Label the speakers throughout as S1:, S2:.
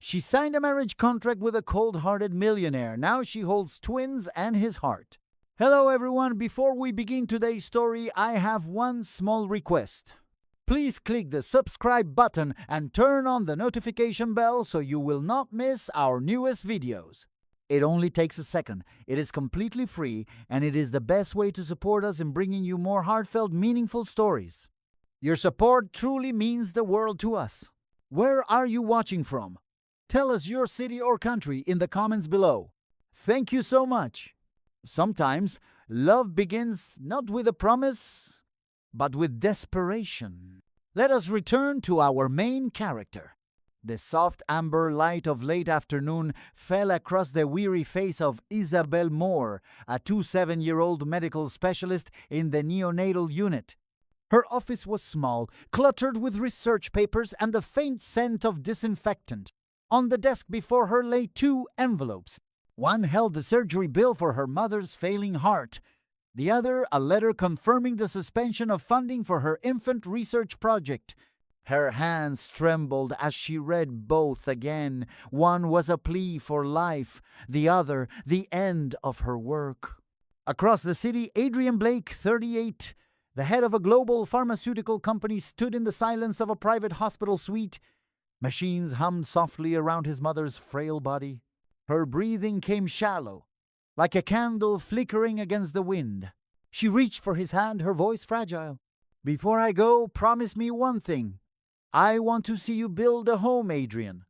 S1: She signed a marriage contract with a cold-hearted millionaire. Now she holds twins and his heart. Hello everyone, before we begin today's story, I have one small request. Please click the subscribe button and turn on the notification bell so you will not miss our newest videos. It only takes a second. It is completely free, and it is the best way to support us in bringing you more heartfelt, meaningful stories. Your support truly means the world to us. Where are you watching from? Tell us your city or country in the comments below. Thank you so much. Sometimes, love begins not with a promise, but with desperation. Let us return to our main character. The soft amber light of late afternoon fell across the weary face of Isabelle Moore, a 27-year-old medical specialist in the neonatal unit. Her office was small, cluttered with research papers and the faint scent of disinfectant. On the desk before her lay 2 envelopes. One held the surgery bill for her mother's failing heart. The other, a letter confirming the suspension of funding for her infant research project. Her hands trembled as she read both again. One was a plea for life, the other, the end of her work. Across the city, Adrian Blake, 38, the head of a global pharmaceutical company, stood in the silence of a private hospital suite. Machines hummed softly around his mother's frail body. Her breathing came shallow, like a candle flickering against the wind. She reached for his hand, her voice fragile. "Before I go, promise me one thing. I want to see you build a home, Adrien.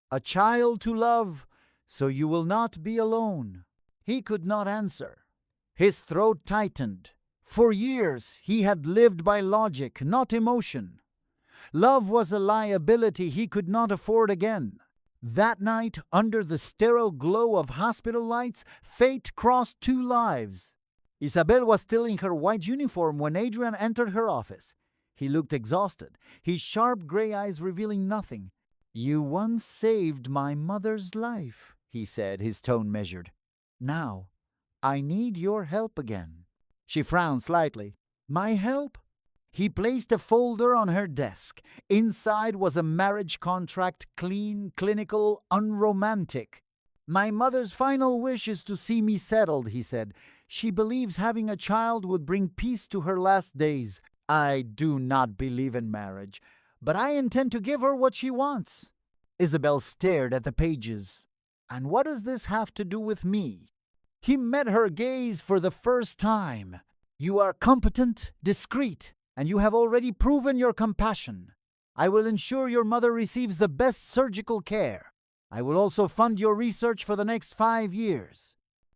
S1: A child to love, so you will not be alone." He could not answer. His throat tightened. For years, he had lived by logic, not emotion. Love was a liability he could not afford again. That night, under the sterile glow of hospital lights, fate crossed 2 lives. Isabelle was still in her white uniform when Adrien entered her office. He looked exhausted, his sharp gray eyes revealing nothing. "You once saved my mother's life," he said, his tone measured. "Now, I need your help again." She frowned slightly. "My help?" He placed a folder on her desk. Inside was a marriage contract, clean, clinical, unromantic. "My mother's final wish is to see me settled," he said. "She believes having a child would bring peace to her last days. I do not believe in marriage, but I intend to give her what she wants." Isabelle stared at the pages. "And what does this have to do with me?" He met her gaze for the first time. "You are competent, discreet, and you have already proven your compassion. I will ensure your mother receives the best surgical care. I will also fund your research for the next 5 years."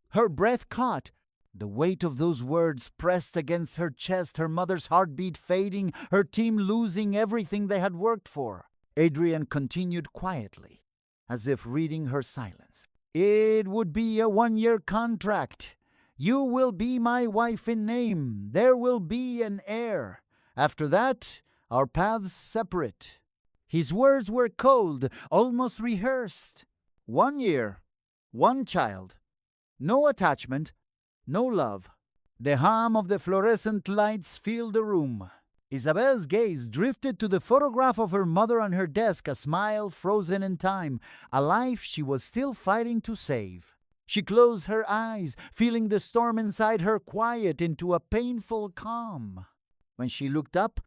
S1: Her breath caught. The weight of those words pressed against her chest, her mother's heartbeat fading, her team losing everything they had worked for. Adrien continued quietly, as if reading her silence. "It would be a 1-year contract. You will be my wife in name. There will be an heir. After that, our paths separate." His words were cold, almost rehearsed. 1 year, 1 child, no attachment, no love. The hum of the fluorescent lights filled the room. Isabelle's gaze drifted to the photograph of her mother on her desk, a smile frozen in time, a life she was still fighting to save. She closed her eyes, feeling the storm inside her quiet into a painful calm. When she looked up,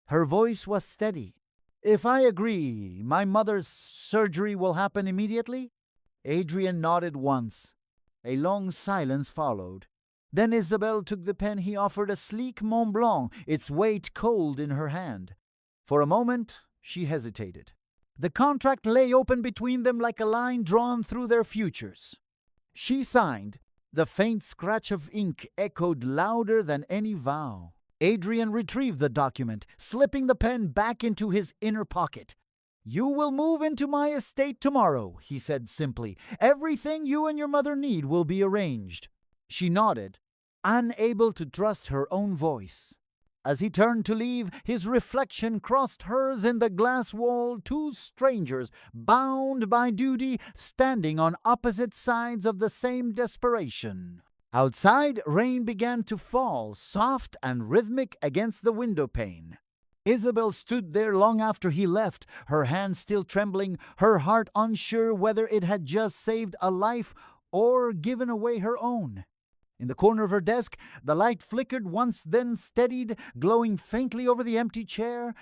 S1: her voice was steady. "If I agree, my mother's surgery will happen immediately?" Adrien nodded once. A long silence followed. Then Isabelle took the pen he offered, a sleek Mont Blanc, its weight cold in her hand. For a moment, she hesitated. The contract lay open between them like a line drawn through their futures. She signed. The faint scratch of ink echoed louder than any vow. Adrien retrieved the document, slipping the pen back into his inner pocket. "You will move into my estate tomorrow," he said simply. "Everything you and your mother need will be arranged." She nodded, unable to trust her own voice. As he turned to leave, his reflection crossed hers in the glass wall, 2 strangers, bound by duty, standing on opposite sides of the same desperation. Outside, rain began to fall, soft and rhythmic against the window pane. Isabelle stood there long after he left, her hands still trembling, her heart unsure whether it had just saved a life or given away her own. In the corner of her desk, the light flickered once, then steadied, glowing faintly over the empty chair.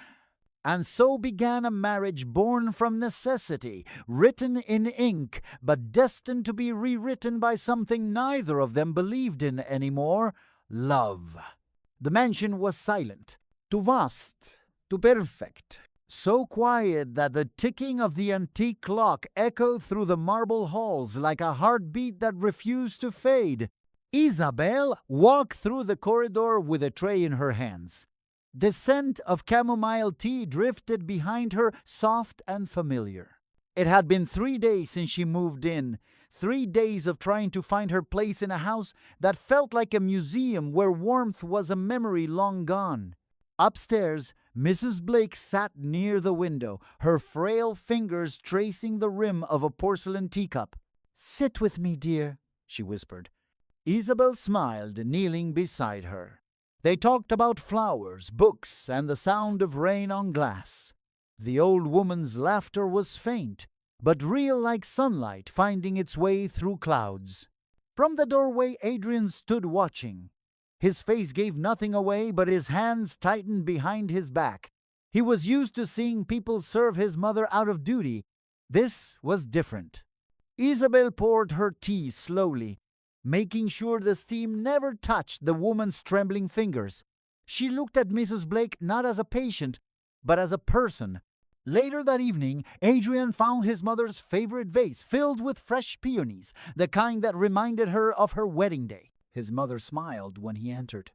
S1: And so began a marriage born from necessity, written in ink, but destined to be rewritten by something neither of them believed in anymore: love. The mansion was silent, too vast, too perfect, so quiet that the ticking of the antique clock echoed through the marble halls like a heartbeat that refused to fade. Isabelle walked through the corridor with a tray in her hands. The scent of chamomile tea drifted behind her, soft and familiar. It had been 3 days since she moved in, 3 days of trying to find her place in a house that felt like a museum where warmth was a memory long gone. Upstairs, Mrs. Blake sat near the window, her frail fingers tracing the rim of a porcelain teacup. "Sit with me, dear," she whispered. Isabelle smiled, kneeling beside her. They talked about flowers, books, and the sound of rain on glass. The old woman's laughter was faint, but real like sunlight finding its way through clouds. From the doorway, Adrien stood watching. His face gave nothing away, but his hands tightened behind his back. He was used to seeing people serve his mother out of duty. This was different. Isabelle poured her tea slowly, making sure the steam never touched the woman's trembling fingers. She looked at Mrs. Blake not as a patient, but as a person. Later that evening, Adrien found his mother's favorite vase filled with fresh peonies, the kind that reminded her of her wedding day. His mother smiled when he entered.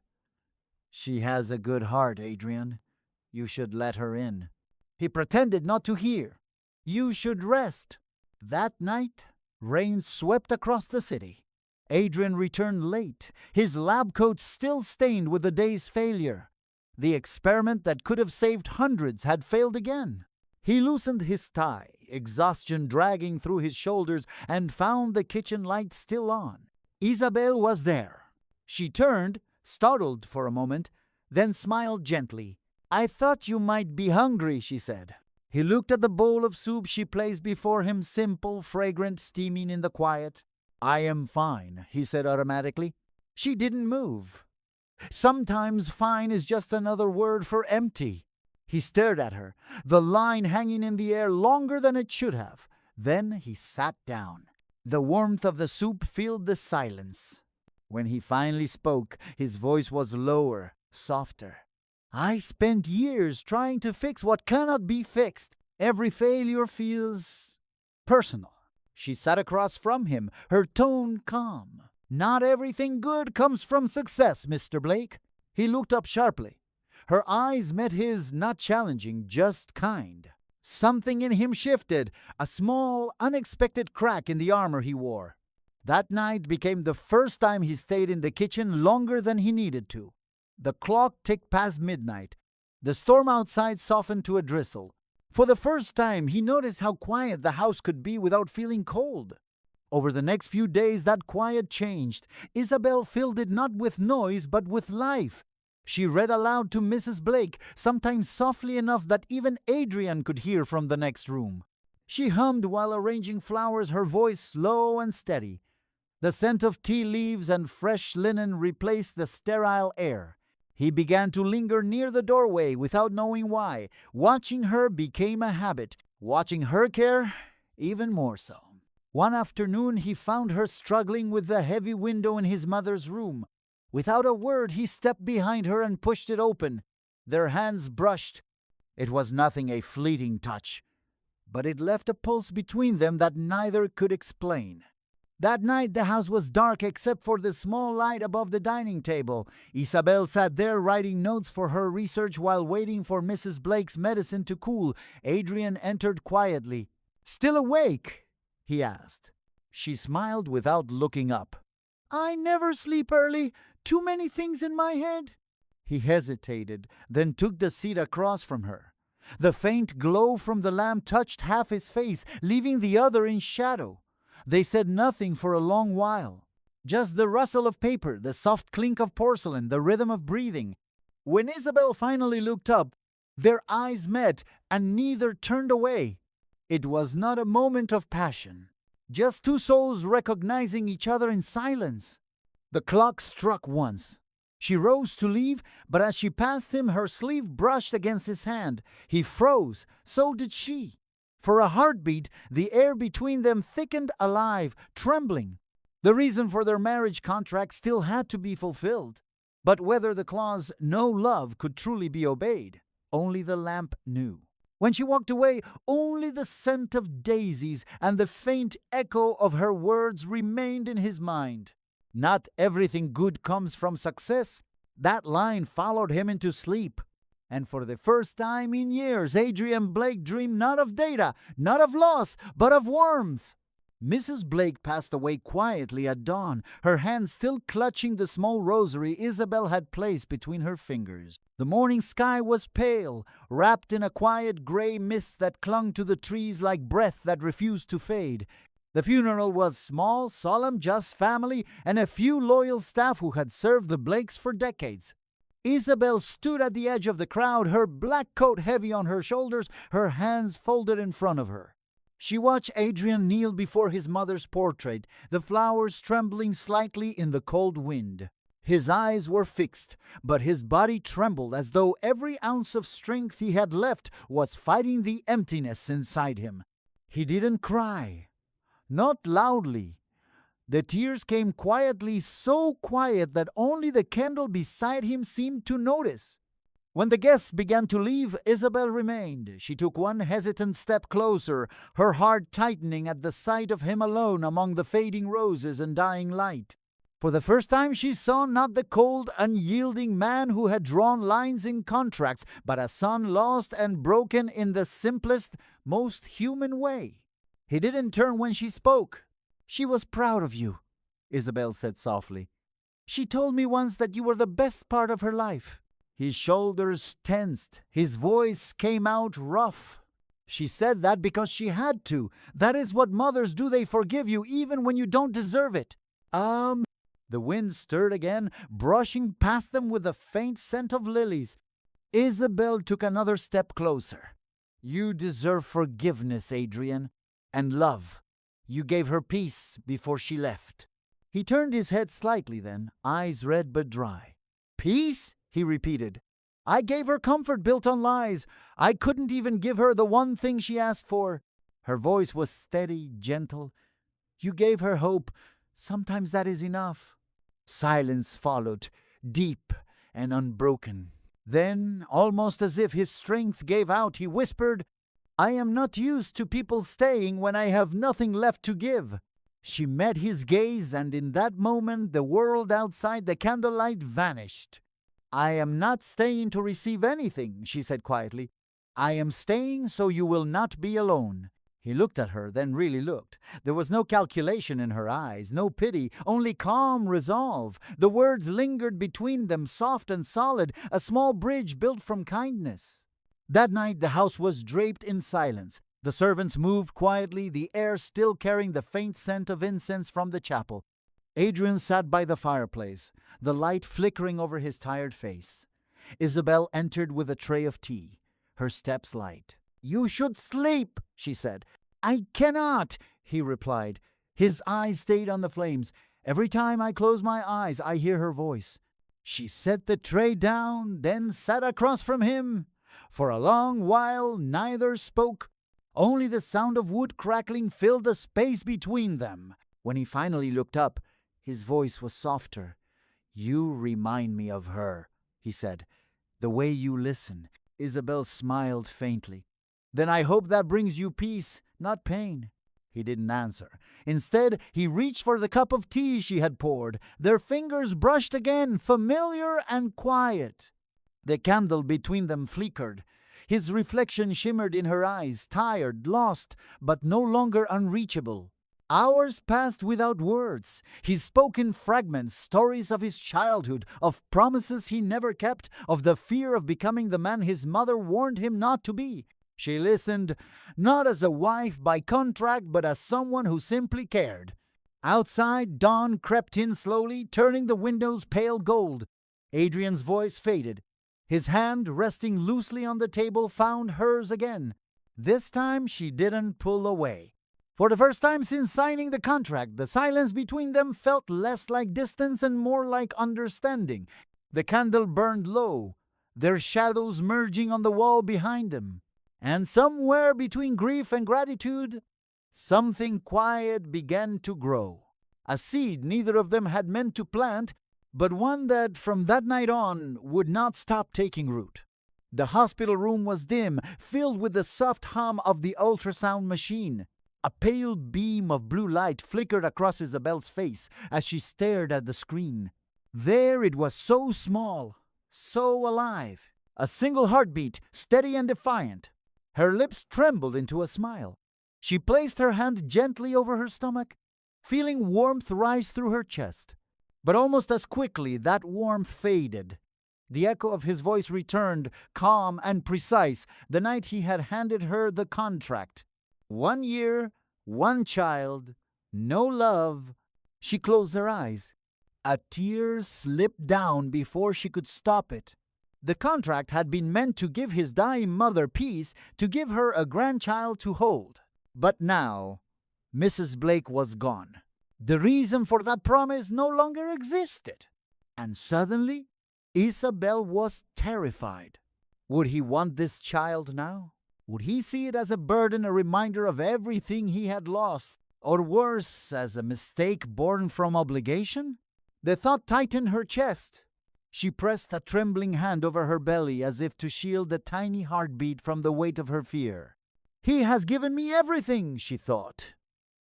S1: "She has a good heart, Adrien. You should let her in." He pretended not to hear. "You should rest." That night, rain swept across the city. Adrien returned late, his lab coat still stained with the day's failure. The experiment that could have saved hundreds had failed again. He loosened his tie, exhaustion dragging through his shoulders, and found the kitchen light still on. Isabelle was there. She turned, startled for a moment, then smiled gently. "I thought you might be hungry," she said. He looked at the bowl of soup she placed before him, simple, fragrant, steaming in the quiet. "I am fine," he said automatically. She didn't move. Sometimes fine is just another word for empty. He stared at her, the line hanging in the air longer than it should have. Then he sat down. The warmth of the soup filled the silence. When he finally spoke, his voice was lower, softer. "I spent years trying to fix what cannot be fixed. Every failure feels personal." She sat across from him, her tone calm. "Not everything good comes from success, Mr. Blake." He looked up sharply. Her eyes met his, not challenging, just kind. Something in him shifted, a small, unexpected crack in the armor he wore. That night became the first time he stayed in the kitchen longer than he needed to. The clock ticked past midnight. The storm outside softened to a drizzle. For the first time, he noticed how quiet the house could be without feeling cold. Over the next few days, that quiet changed. Isabelle filled it not with noise, but with life. She read aloud to Mrs. Blake, sometimes softly enough that even Adrien could hear from the next room. She hummed while arranging flowers, her voice slow and steady. The scent of tea leaves and fresh linen replaced the sterile air. He began to linger near the doorway without knowing why. Watching her became a habit. Watching her care, even more so. One afternoon he found her struggling with the heavy window in his mother's room. Without a word, he stepped behind her and pushed it open. Their hands brushed. It was nothing, a fleeting touch, but it left a pulse between them that neither could explain. That night the house was dark except for the small light above the dining table. Isabelle sat there writing notes for her research while waiting for Mrs. Blake's medicine to cool. Adrien entered quietly. "Still awake?" he asked. She smiled without looking up. "I never sleep early. Too many things in my head." He hesitated, then took the seat across from her. The faint glow from the lamp touched half his face, leaving the other in shadow. They said nothing for a long while. Just the rustle of paper, the soft clink of porcelain, the rhythm of breathing. When Isabelle finally looked up, Their eyes met, and neither turned away. It was not a moment of passion, just two souls recognizing each other in silence. The clock struck once. She rose to leave, but as she passed him, her sleeve brushed against his hand. He froze, so did she. For a heartbeat, the air between them thickened alive, trembling. The reason for their marriage contract still had to be fulfilled. But whether the clause "no love" could truly be obeyed, only the lamp knew. When she walked away, only the scent of daisies and the faint echo of her words remained in his mind. Not everything good comes from success. That line followed him into sleep. And for the first time in years, Adrian Blake dreamed not of data, not of loss, but of warmth. Mrs. Blake passed away quietly at dawn, her hand still clutching the small rosary Isabelle had placed between her fingers. The morning sky was pale, wrapped in a quiet gray mist that clung to the trees like breath that refused to fade. The funeral was small, solemn, just family, and a few loyal staff who had served the Blakes for decades. Isabelle stood at the edge of the crowd, her black coat heavy on her shoulders, her hands folded in front of her. She watched Adrien kneel before his mother's portrait, the flowers trembling slightly in the cold wind. His eyes were fixed, but his body trembled as though every ounce of strength he had left was fighting the emptiness inside him. He didn't cry, not loudly. The tears came quietly, so quiet that only the candle beside him seemed to notice. When the guests began to leave, Isabelle remained. She took one hesitant step closer, her heart tightening at the sight of him alone among the fading roses and dying light. For the first time she saw not the cold, unyielding man who had drawn lines in contracts, but a son lost and broken in the simplest, most human way. He didn't turn when she spoke. "She was proud of you," Isabelle said softly. "She told me once that you were the best part of her life." His shoulders tensed. His voice came out rough. "She said that because she had to. That is what mothers do. They forgive you even when you don't deserve it." The wind stirred again, brushing past them with a faint scent of lilies. Isabelle took another step closer. "You deserve forgiveness, Adrien, and love. You gave her peace before she left." He turned his head slightly then, eyes red but dry. "Peace?" he repeated. "I gave her comfort built on lies. I couldn't even give her the one thing she asked for." Her voice was steady, gentle. "You gave her hope. Sometimes that is enough." Silence followed, deep and unbroken. Then, almost as if his strength gave out, he whispered, "I am not used to people staying when I have nothing left to give." She met his gaze, and in that moment the world outside the candlelight vanished. "I am not staying to receive anything," she said quietly. "I am staying so you will not be alone." He looked at her, then really looked. There was no calculation in her eyes, no pity, only calm resolve. The words lingered between them, soft and solid, a small bridge built from kindness. That night the house was draped in silence. The servants moved quietly, the air still carrying the faint scent of incense from the chapel. Adrien sat by the fireplace, the light flickering over his tired face. Isabelle entered with a tray of tea, her steps light. "You should sleep," she said. "I cannot," he replied. His eyes stayed on the flames. "Every time I close my eyes, I hear her voice." She set the tray down, then sat across from him. For a long while neither spoke. Only the sound of wood crackling filled the space between them. When he finally looked up, his voice was softer. "You remind me of her," he said. "The way you listen." Isabelle smiled faintly. "Then I hope that brings you peace, not pain." He didn't answer. Instead, he reached for the cup of tea she had poured. Their fingers brushed again, familiar and quiet. The candle between them flickered. His reflection shimmered in her eyes, tired, lost, but no longer unreachable. Hours passed without words. He spoke in fragments, stories of his childhood, of promises he never kept, of the fear of becoming the man his mother warned him not to be. She listened, not as a wife by contract, but as someone who simply cared. Outside, dawn crept in slowly, turning the windows pale gold. Adrien's voice faded. His hand, resting loosely on the table, found hers again. This time she didn't pull away. For the first time since signing the contract, the silence between them felt less like distance and more like understanding. The candle burned low, their shadows merging on the wall behind them. And somewhere between grief and gratitude, something quiet began to grow. A seed neither of them had meant to plant, but one that from that night on would not stop taking root. The hospital room was dim, filled with the soft hum of the ultrasound machine. A pale beam of blue light flickered across Isabelle's face as she stared at the screen. There it was, so small, so alive. A single heartbeat, steady and defiant. Her lips trembled into a smile. She placed her hand gently over her stomach, feeling warmth rise through her chest. But almost as quickly that warmth faded. The echo of his voice returned, calm and precise, the night he had handed her the contract. 1 year, 1 child, no love. She closed her eyes. A tear slipped down before she could stop it. The contract had been meant to give his dying mother peace, to give her a grandchild to hold. But now, Mrs. Blake was gone. The reason for that promise no longer existed. And suddenly, Isabelle was terrified. Would he want this child now? Would he see it as a burden, a reminder of everything he had lost? Or worse, as a mistake born from obligation? The thought tightened her chest. She pressed a trembling hand over her belly as if to shield the tiny heartbeat from the weight of her fear. He has given me everything, she thought,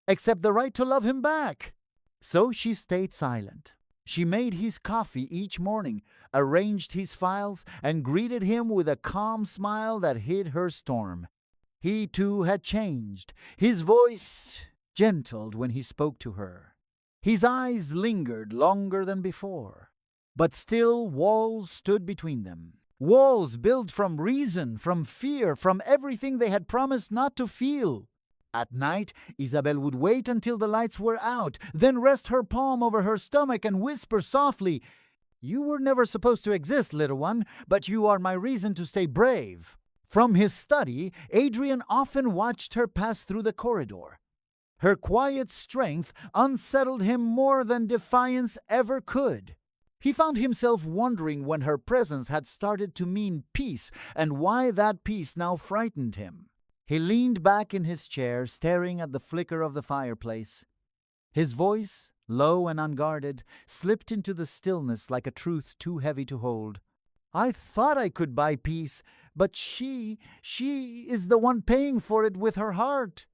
S1: except the right to love him back. So she stayed silent. She made his coffee each morning, arranged his files, and greeted him with a calm smile that hid her storm. He too had changed. His voice gentled when he spoke to her. His eyes lingered longer than before. But still walls stood between them. Walls built from reason, from fear, from everything they had promised not to feel. At night, Isabelle would wait until the lights were out, then rest her palm over her stomach and whisper softly, "You were never supposed to exist, little one, but you are my reason to stay brave." From his study, Adrien often watched her pass through the corridor. Her quiet strength unsettled him more than defiance ever could. He found himself wondering when her presence had started to mean peace, and why that peace now frightened him. He leaned back in his chair, staring at the flicker of the fireplace. His voice, low and unguarded, slipped into the stillness like a truth too heavy to hold. "I thought I could buy peace, but she is the one paying for it with her heart."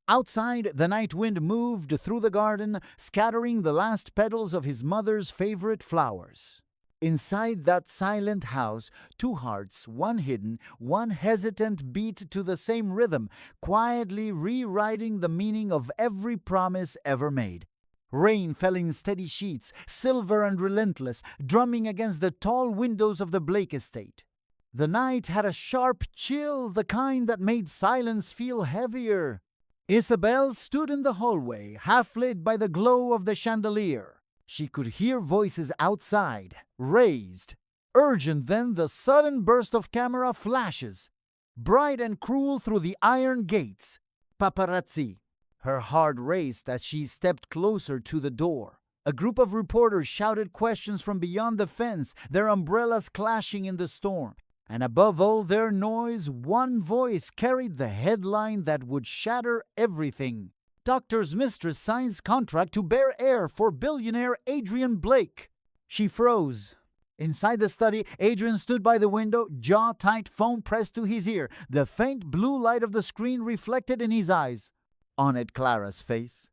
S1: Outside, the night wind moved through the garden, scattering the last petals of his mother's favorite flowers. Inside that silent house, 2 hearts, one hidden, one hesitant, beat to the same rhythm, quietly rewriting the meaning of every promise ever made. Rain fell in steady sheets, silver and relentless, drumming against the tall windows of the Blake estate. The night had a sharp chill, the kind that made silence feel heavier. Isabelle stood in the hallway, half lit by the glow of the chandelier. She could hear voices outside, raised. Urgent then the sudden burst of camera flashes, bright and cruel through the iron gates. Paparazzi. Her heart raced as she stepped closer to the door. A group of reporters shouted questions from beyond the fence, their umbrellas clashing in the storm. And above all their noise, one voice carried the headline that would shatter everything. Doctor's mistress signs contract to bear heir for billionaire Adrian Blake. She froze. Inside the study, Adrien stood by the window, jaw tight, phone pressed to his ear, the faint blue light of the screen reflected in his eyes. On it, Clara's face.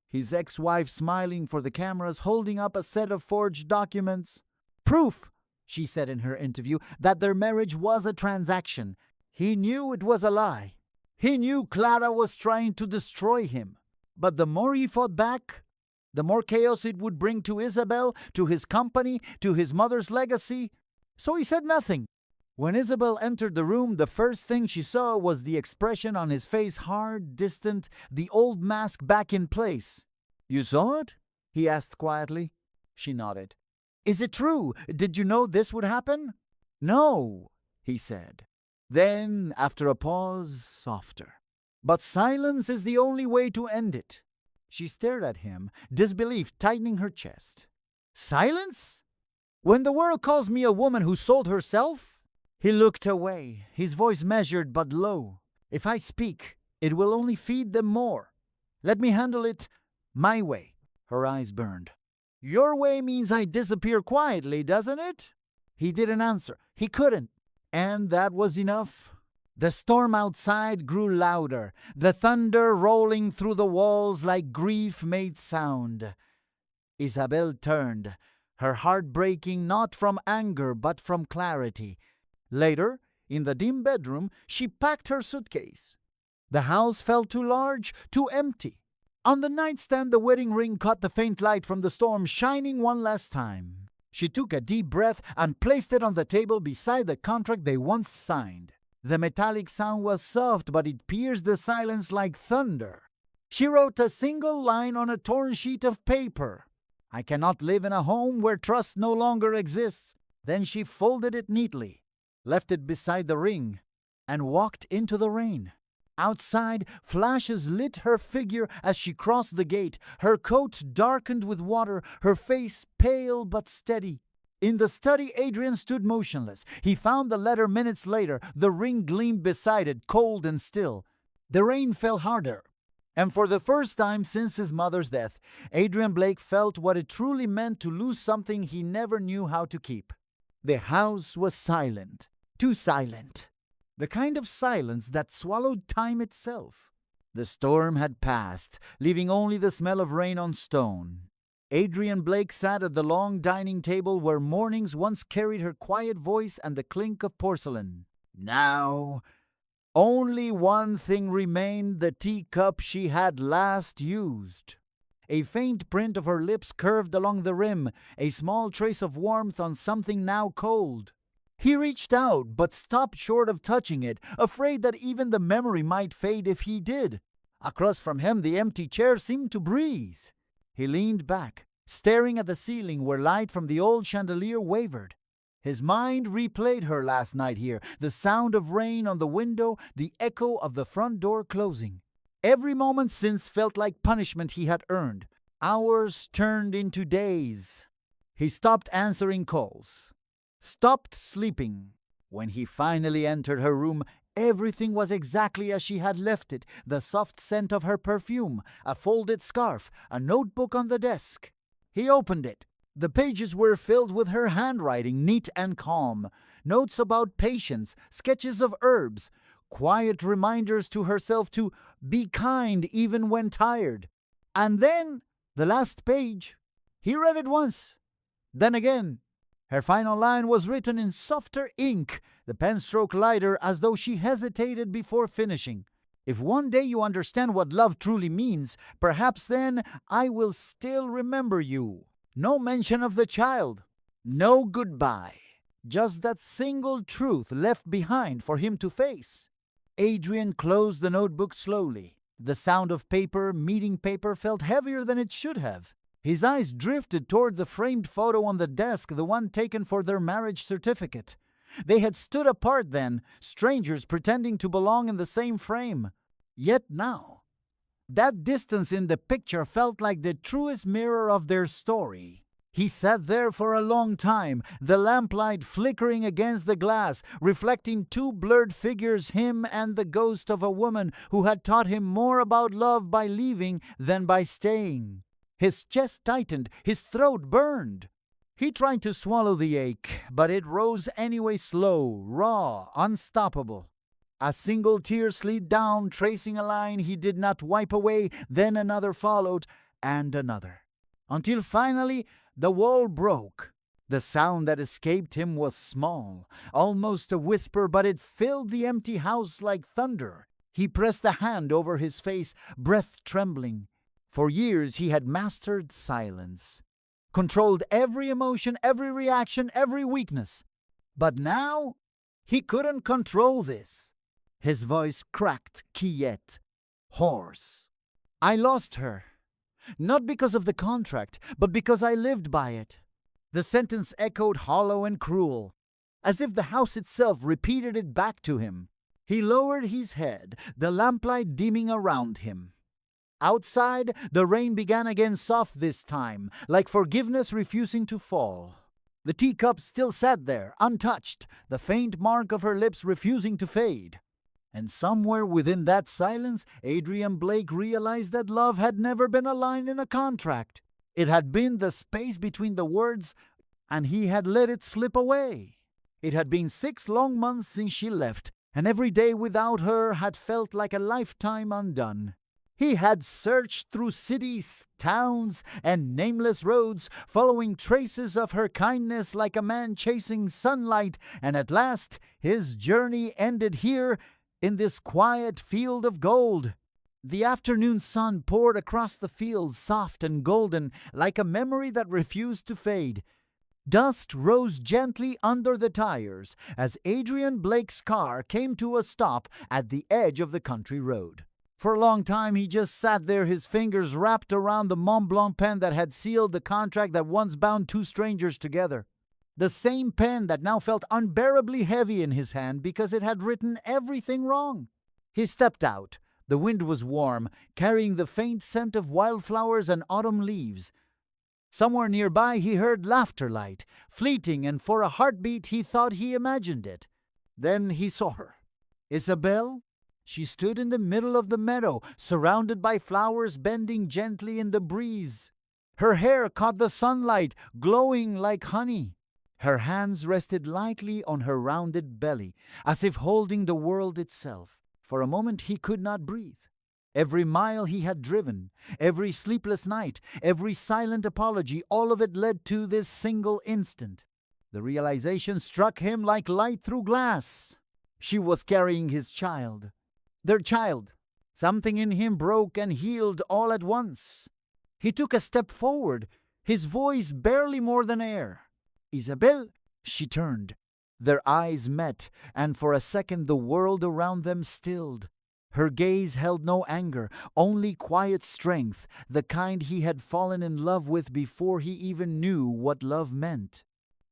S1: His ex-wife smiling for the cameras, holding up a set of forged documents. Proof, she said in her interview, that their marriage was a transaction. He knew it was a lie. He knew Clara was trying to destroy him. But the more he fought back, the more chaos it would bring to Isabelle, to his company, to his mother's legacy. So he said nothing. When Isabelle entered the room, the first thing she saw was the expression on his face, hard, distant, the old mask back in place. "You saw it?" he asked quietly. She nodded. "Is it true? Did you know this would happen?" "No," he said. Then, after a pause, softer. "But silence is the only way to end it." She stared at him, disbelief tightening her chest. "Silence? When the world calls me a woman who sold herself?" He looked away, his voice measured but low. "If I speak, it will only feed them more. Let me handle it my way." Her eyes burned. "Your way means I disappear quietly, doesn't it?" He didn't answer. He couldn't. And that was enough. The storm outside grew louder, the thunder rolling through the walls like grief made sound. Isabelle turned, her heart breaking not from anger but from clarity. Later, in the dim bedroom, she packed her suitcase. The house felt too large, too empty. On the nightstand, the wedding ring caught the faint light from the storm, shining one last time. She took a deep breath and placed it on the table beside the contract they once signed. The metallic sound was soft, but it pierced the silence like thunder. She wrote a single line on a torn sheet of paper. "I cannot live in a home where trust no longer exists." Then she folded it neatly, left it beside the ring, and walked into the rain. Outside, flashes lit her figure as she crossed the gate, her coat darkened with water, her face pale but steady. In the study, Adrien stood motionless. He found the letter minutes later. The ring gleamed beside it, cold and still. The rain fell harder, and for the first time since his mother's death, Adrian Blake felt what it truly meant to lose something he never knew how to keep. The house was silent, too silent. The kind of silence that swallowed time itself. The storm had passed, leaving only the smell of rain on stone. Adrian Blake sat at the long dining table where mornings once carried her quiet voice and the clink of porcelain. Now, only one thing remained: the teacup she had last used. A faint print of her lips curved along the rim, a small trace of warmth on something now cold. He reached out, but stopped short of touching it, afraid that even the memory might fade if he did. Across from him, the empty chair seemed to breathe. He leaned back, staring at the ceiling where light from the old chandelier wavered. His mind replayed her last night here, the sound of rain on the window, the echo of the front door closing. Every moment since felt like punishment he had earned. Hours turned into days. He stopped answering calls, stopped sleeping. When he finally entered her room, everything was exactly as she had left it: the soft scent of her perfume, a folded scarf, a notebook on the desk. He opened it. The pages were filled with her handwriting, neat and calm. Notes about patience, sketches of herbs, quiet reminders to herself to be kind even when tired. And then, the last page. He read it once, then again. Her final line was written in softer ink, the pen stroke lighter, as though she hesitated before finishing. "If one day you understand what love truly means, perhaps then I will still remember you." No mention of the child. No goodbye. Just that single truth left behind for him to face. Adrien closed the notebook slowly. The sound of paper meeting paper felt heavier than it should have. His eyes drifted toward the framed photo on the desk, the one taken for their marriage certificate. They had stood apart then, strangers pretending to belong in the same frame. Yet now, that distance in the picture felt like the truest mirror of their story. He sat there for a long time, the lamplight flickering against the glass, reflecting two blurred figures, him and the ghost of a woman who had taught him more about love by leaving than by staying. His chest tightened, his throat burned. He tried to swallow the ache, but it rose anyway, slow, raw, unstoppable. A single tear slid down, tracing a line he did not wipe away, then another followed, and another. Until finally the wall broke. The sound that escaped him was small, almost a whisper, but it filled the empty house like thunder. He pressed a hand over his face, breath trembling. For years he had mastered silence, controlled every emotion, every reaction, every weakness. But now he couldn't control this. His voice cracked, quiet, hoarse. "I lost her, not because of the contract, but because I lived by it." The sentence echoed hollow and cruel. as if the house itself repeated it back to him. He lowered his head, the lamplight dimming around him. Outside, the rain began again, soft this time, like forgiveness refusing to fall. The teacup still sat there, untouched, the faint mark of her lips refusing to fade. And somewhere within that silence, Adrian Blake realized that love had never been a line in a contract. It had been the space between the words, and he had let it slip away. It had been 6 long months since she left, and every day without her had felt like a lifetime undone. He had searched through cities, towns, and nameless roads, following traces of her kindness like a man chasing sunlight, and at last his journey ended here in this quiet field of gold. The afternoon sun poured across the fields, soft and golden, like a memory that refused to fade. Dust rose gently under the tires as Adrian Blake's car came to a stop at the edge of the country road. For a long time he just sat there, his fingers wrapped around the Mont Blanc pen that had sealed the contract that once bound 2 strangers together. The same pen that now felt unbearably heavy in his hand because it had written everything wrong. He stepped out. The wind was warm, carrying the faint scent of wildflowers and autumn leaves. Somewhere nearby he heard laughter light, fleeting, and for a heartbeat he thought he imagined it. Then he saw her. Isabelle? She stood in the middle of the meadow, surrounded by flowers bending gently in the breeze. Her hair caught the sunlight, glowing like honey. Her hands rested lightly on her rounded belly, as if holding the world itself. For a moment he could not breathe. Every mile he had driven, every sleepless night, every silent apology, all of it led to this single instant. The realization struck him like light through glass. She was carrying his child. Their child. Something in him broke and healed all at once. He took a step forward, his voice barely more than air. Isabelle, she turned. Their eyes met, and for a second the world around them stilled. Her gaze held no anger, only quiet strength, the kind he had fallen in love with before he even knew what love meant.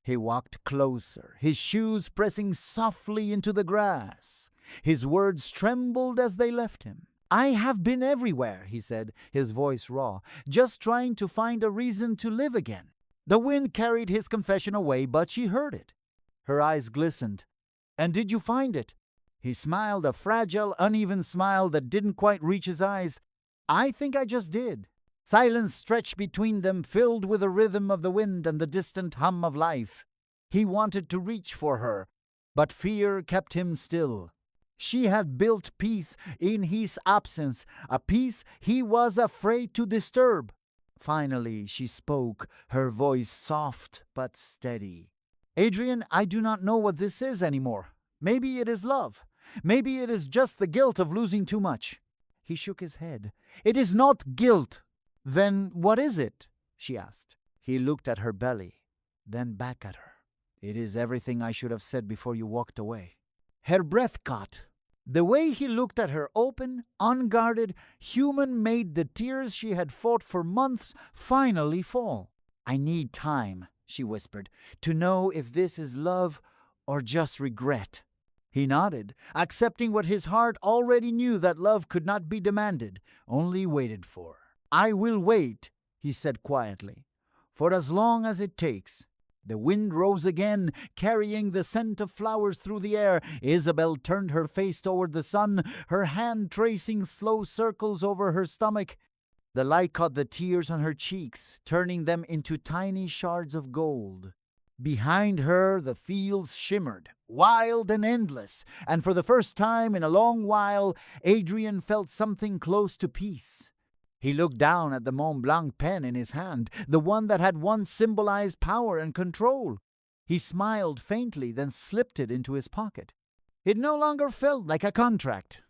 S1: He walked closer, his shoes pressing softly into the grass. His words trembled as they left him. "I have been everywhere," he said, his voice raw, "just trying to find a reason to live again." The wind carried his confession away, but she heard it. Her eyes glistened. "And did you find it?" He smiled, a fragile, uneven smile that didn't quite reach his eyes. "I think I just did." Silence stretched between them, filled with the rhythm of the wind and the distant hum of life. He wanted to reach for her, but fear kept him still. She had built peace in his absence, a peace he was afraid to disturb. Finally she spoke, her voice soft but steady. "Adrien, I do not know what this is anymore. Maybe it is love. Maybe it is just the guilt of losing too much." He shook his head. "It is not guilt." "Then what is it?" she asked. He looked at her belly, then back at her. "It is everything I should have said before you walked away." Her breath caught. The way he looked at her, open, unguarded, human, made the tears she had fought for months finally fall. "I need time," she whispered, "to know if this is love or just regret." He nodded, accepting what his heart already knew, that love could not be demanded, only waited for. "I will wait," he said quietly, "for as long as it takes." The wind rose again, carrying the scent of flowers through the air. Isabelle turned her face toward the sun, her hand tracing slow circles over her stomach. The light caught the tears on her cheeks, turning them into tiny shards of gold. Behind her the fields shimmered, wild and endless, and for the first time in a long while Adrien felt something close to peace. He looked down at the Mont Blanc pen in his hand, the one that had once symbolized power and control. He smiled faintly, then slipped it into his pocket. It no longer felt like a contract.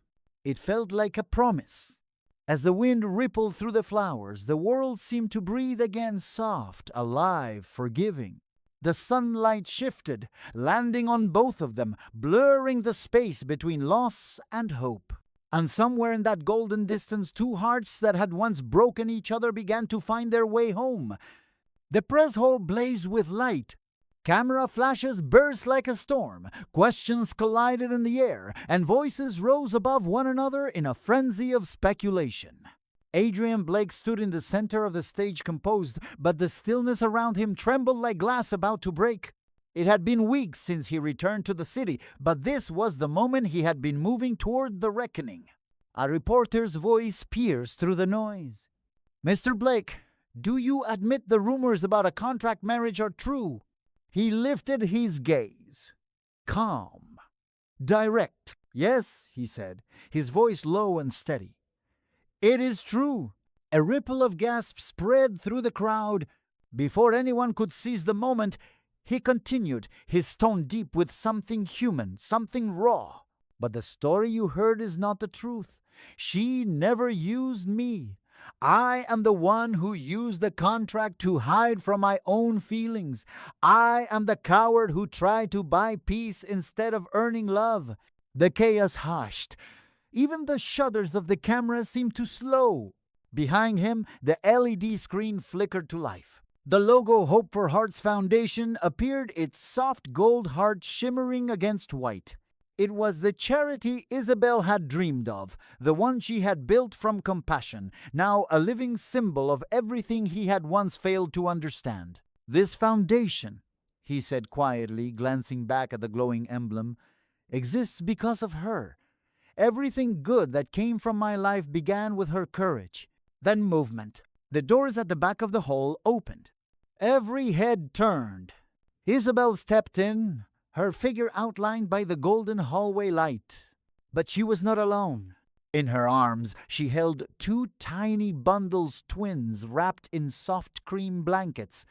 S1: It felt like a promise. As the wind rippled through the flowers, the world seemed to breathe again, soft, alive, forgiving. The sunlight shifted, landing on both of them, blurring the space between loss and hope. And somewhere in that golden distance, 2 hearts that had once broken each other began to find their way home. The press hall blazed with light. Camera flashes burst like a storm, questions collided in the air, and voices rose above one another in a frenzy of speculation. Adrian Blake stood in the center of the stage composed, but the stillness around him trembled like glass about to break. It had been weeks since he returned to the city, but this was the moment he had been moving toward the reckoning. A reporter's voice pierced through the noise. "Mr. Blake, do you admit the rumors about a contract marriage are true?" He lifted his gaze. Calm. Direct. "Yes," he said, his voice low and steady. "It is true." A ripple of gasps spread through the crowd. Before anyone could seize the moment, he continued, his tone deep with something human, something raw. "But the story you heard is not the truth. She never used me. I am the one who used the contract to hide from my own feelings. I am the coward who tried to buy peace instead of earning love." The chaos hushed. Even the shutters of the camera seemed to slow. Behind him, the LED screen flickered to life. The logo Hope for Hearts Foundation appeared, its soft gold heart shimmering against white. It was the charity Isabelle had dreamed of, the one she had built from compassion, now a living symbol of everything he had once failed to understand. "This foundation," he said quietly, glancing back at the glowing emblem, "exists because of her. Everything good that came from my life began with her courage." Then movement. The doors at the back of the hall opened. Every head turned. Isabelle stepped in, her figure outlined by the golden hallway light. But she was not alone. In her arms, she held two tiny bundles, twins wrapped in soft cream blankets.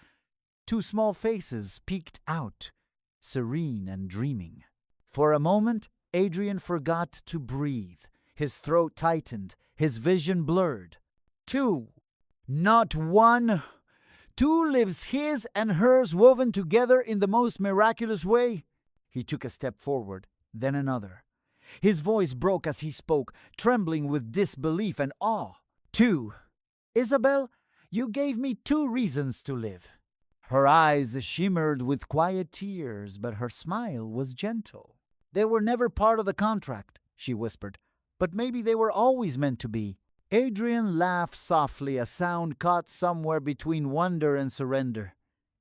S1: Two small faces peeked out, serene and dreaming. For a moment, Adrien forgot to breathe. His throat tightened, his vision blurred. Two, not one. Two lives, his and hers woven together in the most miraculous way. He took a step forward, then another. His voice broke as he spoke, trembling with disbelief and awe. "Two. Isabelle, you gave me two reasons to live." Her eyes shimmered with quiet tears, but her smile was gentle. "They were never part of the contract," she whispered, "but maybe they were always meant to be." Adrien laughed softly, a sound caught somewhere between wonder and surrender.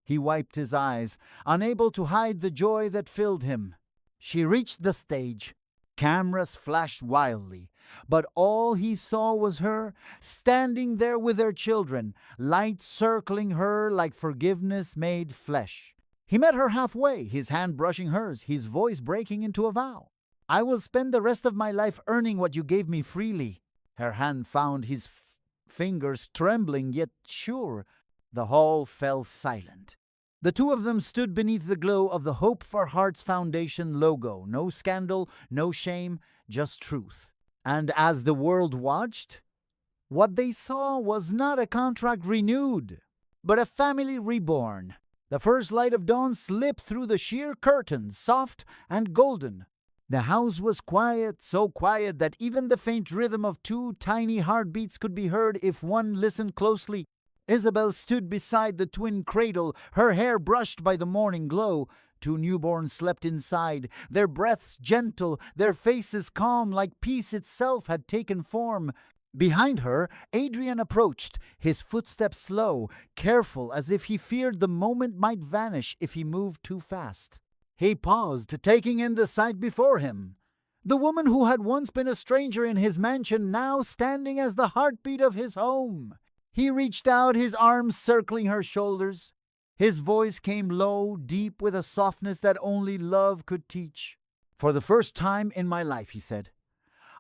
S1: He wiped his eyes, unable to hide the joy that filled him. She reached the stage. Cameras flashed wildly, but all he saw was her, standing there with her children, light circling her like forgiveness made flesh. He met her halfway, his hand brushing hers, his voice breaking into a vow. "I will spend the rest of my life earning what you gave me freely." Her hand found his fingers, trembling yet sure. The hall fell silent. The two of them stood beneath the glow of the Hope for Hearts Foundation logo. No scandal, no shame, just truth. And as the world watched, what they saw was not a contract renewed, but a family reborn. The first light of dawn slipped through the sheer curtains, soft and golden. The house was quiet, so quiet that even the faint rhythm of two tiny heartbeats could be heard if one listened closely. Isabelle stood beside the twin cradle, her hair brushed by the morning glow. Two newborns slept inside, their breaths gentle, their faces calm, like peace itself had taken form. Behind her, Adrien approached, his footsteps slow, careful, as if he feared the moment might vanish if he moved too fast. He paused, taking in the sight before him. The woman who had once been a stranger in his mansion, now standing as the heartbeat of his home. He reached out, his arms circling her shoulders. His voice came low, deep, with a softness that only love could teach. "For the first time in my life," he said,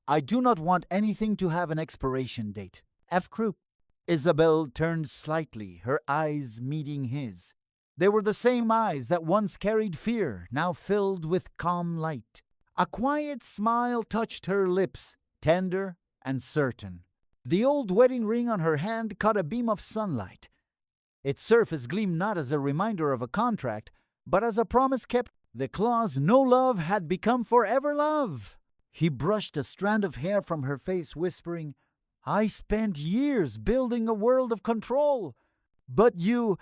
S1: "I do not want anything to have an expiration date. F. Krupp." Isabelle turned slightly, her eyes meeting his. They were the same eyes that once carried fear, now filled with calm light. A quiet smile touched her lips, tender and certain. The old wedding ring on her hand caught a beam of sunlight. Its surface gleamed not as a reminder of a contract, but as a promise kept. The clause "no love" had become forever love. He brushed a strand of hair from her face, whispering, "I spent years building a world of control, But you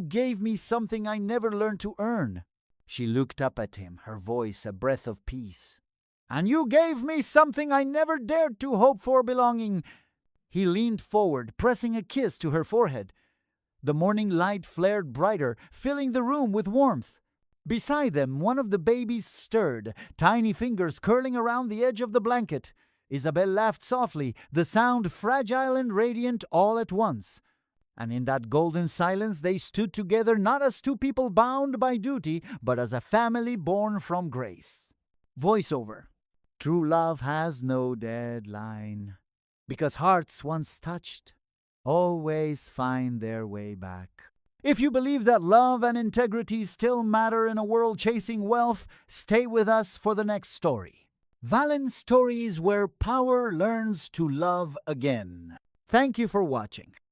S1: gave me something I never learned to earn. She looked up at him, her voice a breath of peace. And you gave me something I never dared to hope for belonging. He leaned forward, pressing a kiss to her forehead. The morning light flared brighter, filling the room with warmth. Beside them, one of the babies stirred, tiny fingers curling around the edge of the blanket. Isabelle laughed softly, the sound fragile and radiant all at once. And in that golden silence they stood together not as two people bound by duty, but as a family born from grace. Voiceover. True love has no deadline, because hearts once touched always find their way back. If you believe that love and integrity still matter in a world chasing wealth, stay with us for the next story. Valen's stories where power learns to love again. Thank you for watching.